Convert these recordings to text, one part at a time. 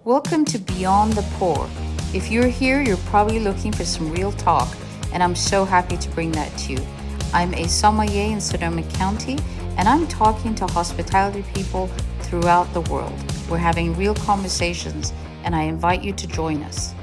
Welcome to Beyond the Pour. If you're here, you're probably looking for some real talk, and I'm so happy to bring that to you. I'm a sommelier in Sonoma County, and I'm talking to hospitality people throughout the world. We're having real conversations, and I invite you to join us.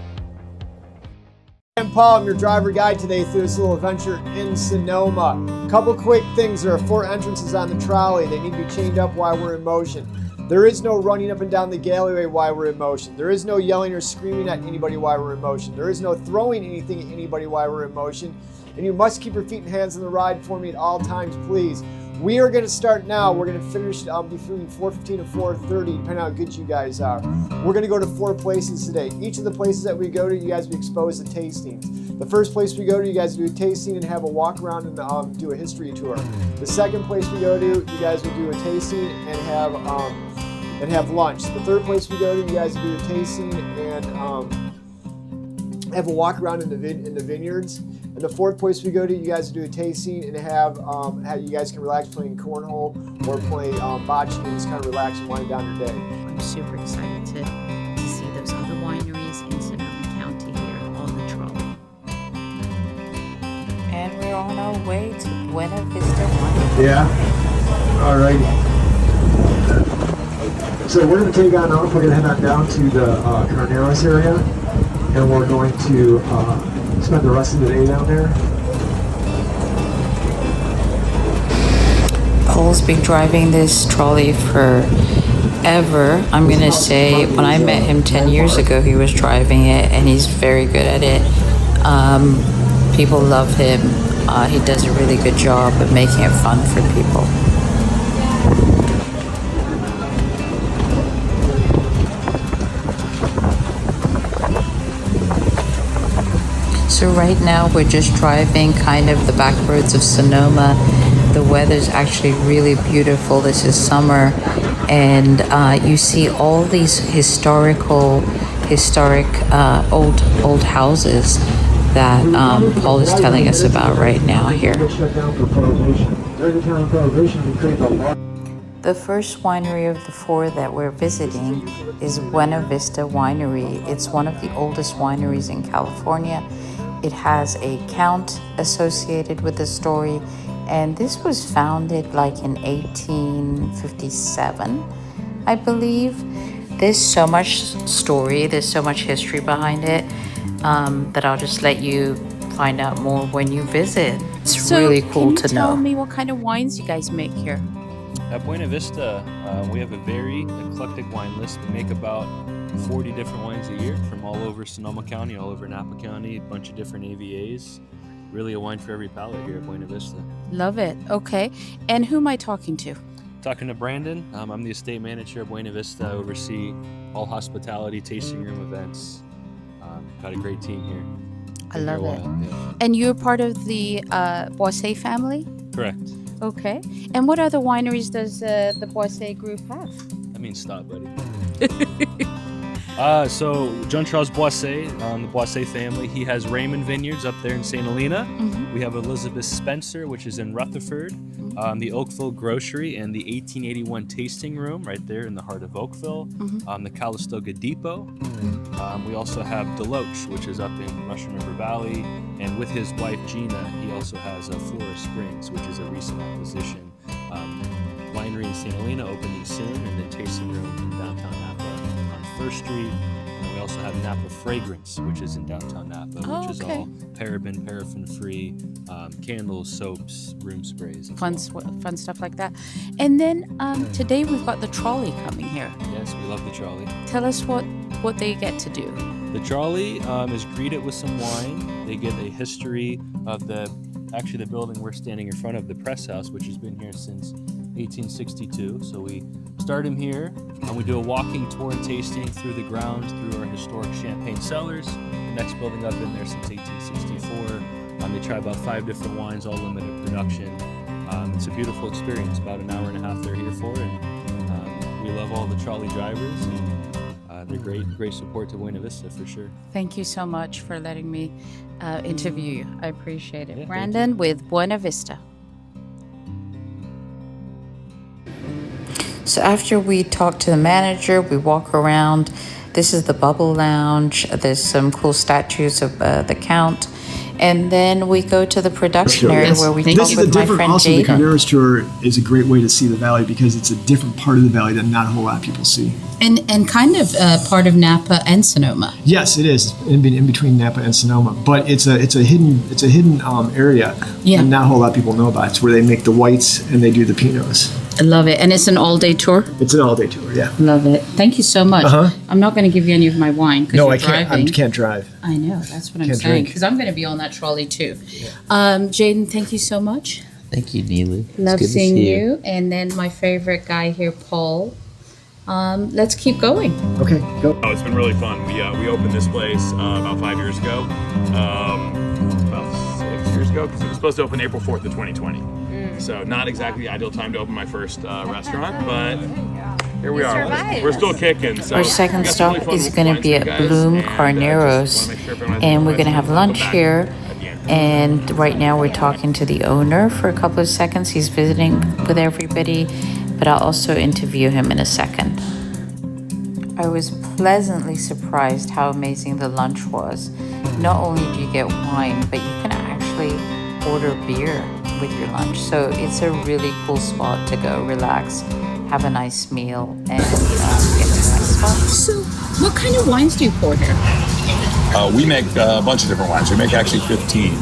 I'm Paul, I'm your driver guide today through this little adventure in Sonoma. Couple quick things, there are 4 entrances on the trolley. They need to be chained up while we're in motion. There is no running up and down the gallery while we're in motion. There is no yelling or screaming at anybody while we're in motion. There is no throwing anything at anybody while we're in motion. And you must keep your feet and hands on the ride for me at all times, please. We are going to start now. We're going to finish between 4:15 and 4:30, depending on how good you guys are. We're going to go to 4 places today. Each of the places that we go to, you guys will be exposed to tastings. The first place we go to, you guys do a tasting and have a walk around and do a history tour. The second place we go to, you guys will do a tasting and have lunch. The third place we go to, you guys will do a tasting and have a walk around in the vineyards. And the fourth place we go to, you guys do a tasting and have you guys can relax playing cornhole or play bocce and just kind of relax and wind down your day. I'm super excited to see those other wineries in Sonoma County here on the trolley. And we're on our way to Buena Vista Winery. Yeah. All right. So we're going to take on off. We're going to head on down to the Carneros area, and we're going to spend the rest of the day down there. Paul's been driving this trolley forever. I'm going to say when I met him 10 years ago, he was driving it, and he's very good at it. People love him. He does a really good job of making it fun for people. So right now we're just driving kind of the back roads of Sonoma. The weather's actually really beautiful. This is summer, and you see all these historic old houses that Paul is telling us about right now here. The first winery of the 4 that we're visiting is Buena Vista Winery. It's one of the oldest wineries in California. It has a count associated with the story, and this was founded like in 1857, I believe. There's so much story, there's so much history behind it that I'll just let you find out more when you visit. It's really cool to know. So can you tell me what kind of wines you guys make here? At Buena Vista, we have a very eclectic wine list. We make about 40 different wines a year from all over Sonoma County, all over Napa County, a bunch of different AVAs. Really a wine for every palate here at Buena Vista. Love it. Okay. And who am I talking to? Talking to Brandon. I'm the estate manager at Buena Vista. I oversee all hospitality, tasting room events. Got a great team here. I love it. Yeah. And you're part of the Boisset family? Correct. Okay. And what other wineries does the Boisset group have? I mean, stop, buddy. So Jean-Charles Boisset, the Boisset family, he has Raymond Vineyards up there in St. Helena. Mm-hmm. We have Elizabeth Spencer, which is in Rutherford, the Oakville Grocery, and the 1881 Tasting Room right there in the heart of Oakville, the Calistoga Depot. We also have Deloach, which is up in Russian River Valley, and with his wife Gina, he also has Flora Springs, which is a recent acquisition. Winery in St. Helena opening soon, and then tasting room in downtown Napa on First Street. And we also have Napa Fragrance, which is in downtown Napa, which is all paraffin-free, candles, soaps, room sprays. Fun stuff like that. And then today we've got the trolley coming here. Yes, we love the trolley. Tell us what they get to do. The trolley is greeted with some wine. They get a history of the building we're standing in front of, the press house, which has been here since 1862. So we start him here, and we do a walking tour and tasting through the grounds, through our historic champagne cellars. The next building up in there since 1864. They try about 5 different wines, all limited production. It's a beautiful experience. About an hour and a half they're here for, and we love all the trolley drivers. And they're great support to Buena Vista for sure. Thank you so much for letting me interview you. I appreciate it. Yeah, Brandon with Buena Vista. So after we talk to the manager, we walk around. This is the Bubble Lounge. There's some cool statues of the Count. And then we go to the production area where we talk with my friend The Jaden. Carneros tour is a great way to see the valley because it's a different part of the valley that not a whole lot of people see. And kind of part of Napa and Sonoma. Yes, it is in between Napa and Sonoma, but it's a hidden area Yeah. that not a whole lot of people know about. It's where they make the whites and they do the Pinots. I love it. And it's an all-day tour? It's an all-day tour, yeah. Love it. Thank you so much. Uh-huh. I'm not going to give you any of my wine because No, you're I can't. driving. I can't drive. I know. That's what I'm Can't saying. drink. Because I'm going to be on that trolley too. Jaden, thank you so much. Thank you, Neely. Love seeing you. And then my favorite guy here, Paul. Let's keep going. Okay, go. Oh, it's been really fun. We opened this place about 5 years ago, about 6 years ago, because it was supposed to open April 4th of 2020. So not exactly the ideal time to open my first restaurant, but here we are. We're still kicking. So Our second got some really stop fun is going to wines be for at you guys, Bloom and, just Carneros, wanna make sure everyone has and we're a going to have lunch back here. at the end. And right now we're talking to the owner for a couple of seconds. He's visiting with everybody, but I'll also interview him in a second. I was pleasantly surprised how amazing the lunch was. Not only do you get wine, but you can actually order beer with your lunch. So it's a really cool spot to go relax, have a nice meal, and get to a nice spot. So what kind of wines do you pour here? We make a bunch of different wines. We make actually 15,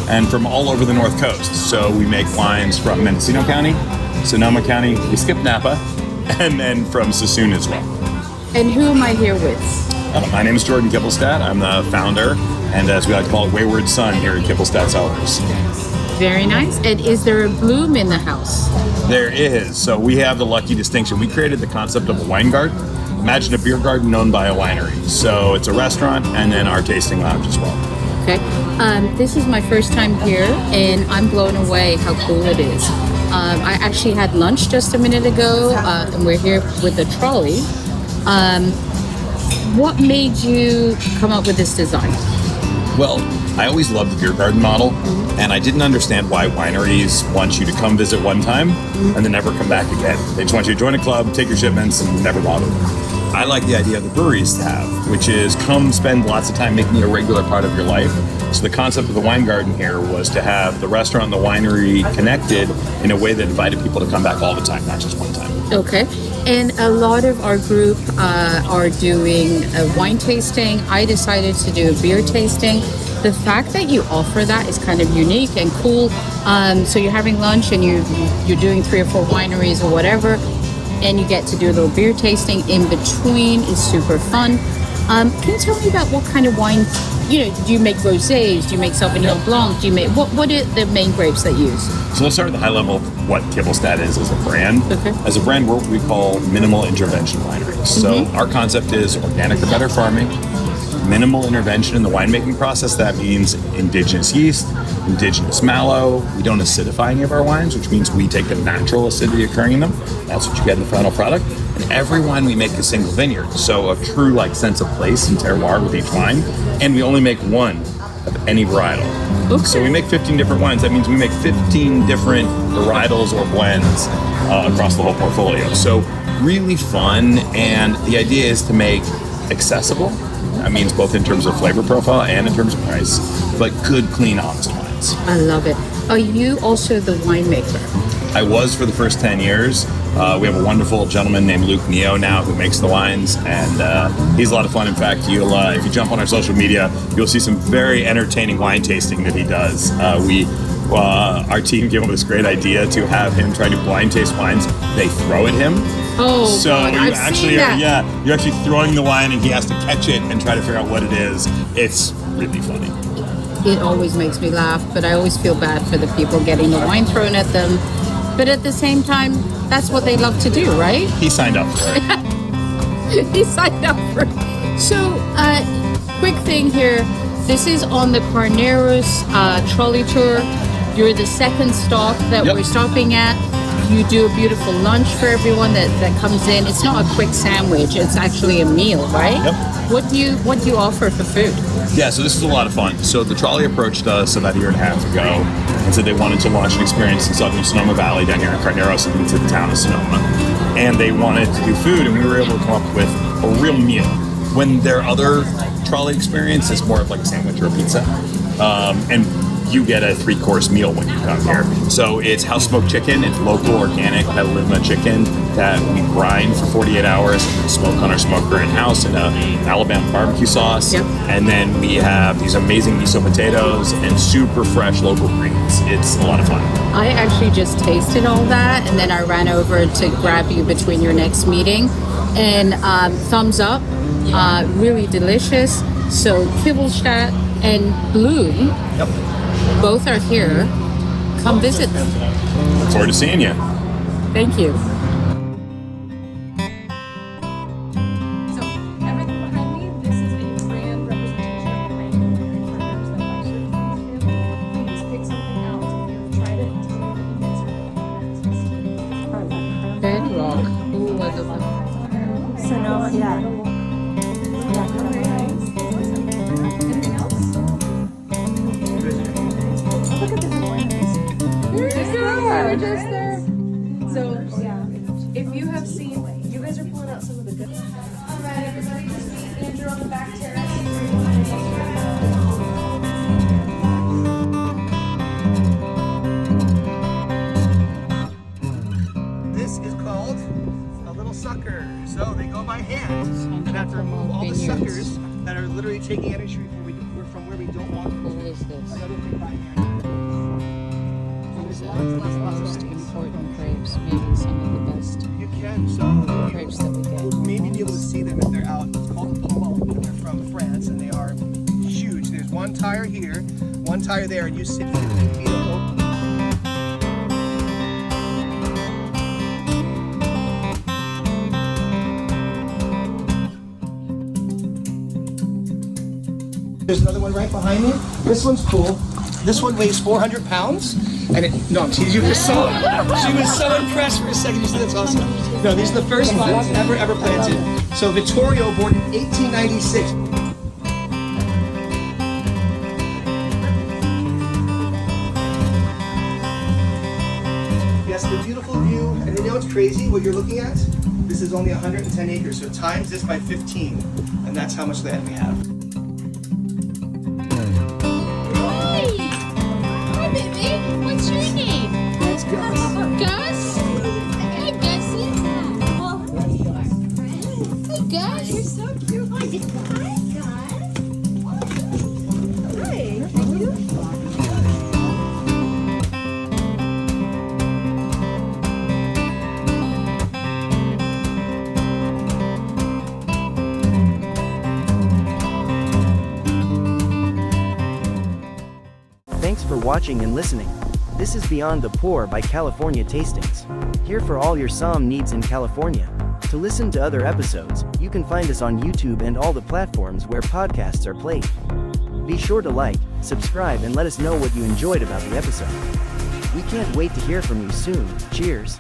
and from all over the North Coast. So we make wines from Mendocino County, Sonoma County, we skip Napa, and then from Sassoon as well. And who am I here with? My name is Jordan Kippelstadt. I'm the founder, and as we like to call it, wayward son here at Kippelstadt Cellars. Very nice. And is there a Bloom in the house? There is. So we have the lucky distinction. We created the concept of a wine garden. Imagine a beer garden owned by a winery. So it's a restaurant and then our tasting lounge as well. Okay. This is my first time here, and I'm blown away how cool it is. I actually had lunch just a minute ago, and we're here with the trolley. What made you come up with this design? Well, I always loved the beer garden model, and I didn't understand why wineries want you to come visit one time and then never come back again. They just want you to join a club, take your shipments, and never bother them. I like the idea of the breweries to have, which is come spend lots of time making it a regular part of your life. So the concept of the wine garden here was to have the restaurant and the winery connected in a way that invited people to come back all the time, not just one time. Okay. And a lot of our group are doing a wine tasting. I decided to do a beer tasting. The fact that you offer that is kind of unique and cool. So you're having lunch and you're doing 3 or 4 wineries or whatever, and you get to do a little beer tasting in between. Is super fun. Can you tell me about what kind of wine? Do you make rosés? Do you make Sauvignon Blanc? Do you make what are the main grapes that you use? So let's start at the high level of what Kippelstadt is as a brand. Okay. As a brand, we're what we call minimal intervention wineries. So our concept is organic or better farming, minimal intervention in the winemaking process. That means indigenous yeast, indigenous mallow. We don't acidify any of our wines, which means we take the natural acidity occurring in them. That's what you get in the final product. And every wine we make is single vineyard. So a true sense of place and terroir with each wine. And we only make one of any varietal. Okay. So we make 15 different wines. That means we make 15 different varietals or blends across the whole portfolio. So really fun. And the idea is to make accessible. That means both in terms of flavor profile and in terms of price, but good, clean, honest wines. I love it. Are you also the winemaker? I was for the first 10 years. We have a wonderful gentleman named Luke Neo now who makes the wines, and he's a lot of fun. In fact, if you jump on our social media, you'll see some very entertaining wine tasting that he does. Our team came up with this great idea to have him try to blind taste wines. They throw at him. Oh, So God, you I've actually seen that. you're actually throwing the wine and he has to catch it and try to figure out what it is. It's really funny. It always makes me laugh, but I always feel bad for the people getting the wine thrown at them. But at the same time, that's what they love to do, right? He signed up for it. He signed up for it. So, quick thing here. This is on the Carneros trolley tour. You're the second stop that Yep. we're stopping at. You do a beautiful lunch for everyone that comes in. It's not a quick sandwich. It's actually a meal, right? Yep. What do you offer for food? Yeah, so this is a lot of fun. So the trolley approached us about a year and a half ago and said they wanted to launch an experience in southern Sonoma Valley down here in Carneros and into the town of Sonoma. and they wanted to do food, and we were able to come up with a real meal. When their other trolley experience is more of like a sandwich or a pizza, and you get a 3-course meal when you come here. So it's house smoked chicken, it's local, organic, Petaluma chicken that we grind for 48 hours, smoke on our smoker in-house in a Alabama barbecue sauce. Yep. And then we have these amazing miso potatoes and super fresh local greens. It's a lot of fun. I actually just tasted all that, and then I ran over to grab you between your next meeting. And thumbs up, really delicious. So Kibblestadt and Bloom, Yep. both are here. Come visit them. Look forward to seeing you. Thank you. So everything behind me, this is a brand representation of the rainbow Carneros that actually from the family. Please pick something out. If you've tried it, tell me that you guys are Bedrock. Ooh, I love that. Sonoma, yeah. Anything else? Look at this wineries. They're just there. So yeah, if you have seen, you guys are pulling out some of the good. All right, everybody, just meet Andrew on the back terrace. This is called a little sucker. So they go by hand and have to remove all the suckers that are literally taking energy from where we don't want them What to. is this? Another thing by hand. Is that the most important grapes? Maybe some of the best You can, so grapes that we get. you'll maybe be able to see them if they're out. It's called the Pomone. They're from France and they are huge. There's one tire here, one tire there, and you sit 15 feet up. There's another one right behind me. This one's cool. This one weighs 400 pounds. And no, I'm teasing you. She was so impressed for a second. You said that's awesome. No, these are the first ones ever planted. So Vittorio, born in 1896. Yes, the beautiful view. And you know what's crazy? What you're looking at? This is only 110 acres. So times this by 15. And that's how much land we have. Hi, baby. What's your name? That's Gus. Gus? Hey, Gussie. Hey, Gus. You're so cute. Hi, Gus. Hi. Thank you. Thanks for watching and listening. This is Beyond the Pour by California Tastings. Here for all your somm needs in California. To listen to other episodes, you can find us on YouTube and all the platforms where podcasts are played. Be sure to like, subscribe, and let us know what you enjoyed about the episode. We can't wait to hear from you soon. Cheers.